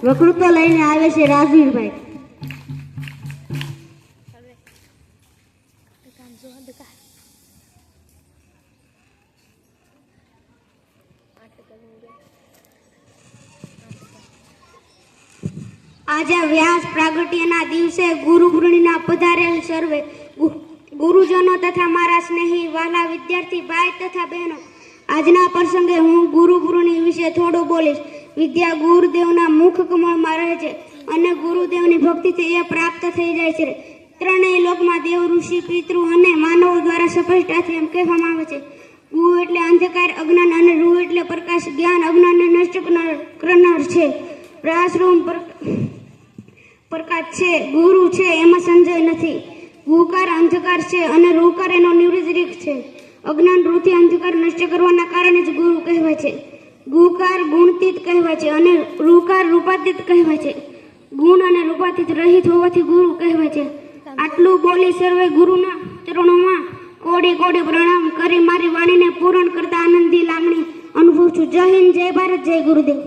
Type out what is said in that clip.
વકૃત્વ લઈને આવે છે રાજવીરભાઈ. આજે વ્યાસ પ્રાગટ્યના દિવસે ગુરુ પૂર્ણિના પધારેલ સર્વે ગુરુજનો તથા મારા સ્નેહી વાલા વિદ્યાર્થી ભાઈ તથા બહેનો, આજના પ્રસંગે હું ગુરુ પૂર્ણિ વિશે થોડું બોલીશ. વિદ્યા ગુરુદેવના મુખ કમળમાં રહે છે અને ગુરુદેવની ભક્તિથી એ પ્રાપ્ત થઈ જાય છે. ત્રણેય લોકમાં દેવ, ઋષિ, પિતૃ અને માનવો દ્વારા સ્પષ્ટતાથી એમ કહેવામાં આવે છે, ગુ એટલે અંધકાર અજ્ઞાન અને રૂ એટલે પ્રકાશ જ્ઞાન અજ્ઞાનને નષ્ટ કરનાર છે. પ્રકાશરૂપ પ્રકાશ છે, ગુરુ છે, એમાં સંજય નથી. ગુકાર અંધકાર છે અને રૂકાર એનો નિવૃત્ત છે. અજ્ઞાન રૂથી અંધકાર નષ્ટ કરવાના કારણે જ ગુરુ કહેવાય છે. ગુકાર ગુણતીત કહેવાય છે અને રૂકાર રૂપાતીત કહેવાય છે. ગુણ અને રૂપાતીત રહિત હોવાથી ગુરુ કહેવાય છે. આટલું બોલી સર્વે ગુરુના ચરણોમાં કોડી કોડી પ્રણામ કરી મારી વાણીને પૂર્ણ કરતા આનંદની લાગણી અનુભવું છું. જય હિન્દ, જય ભારત, જય ગુરુદેવ.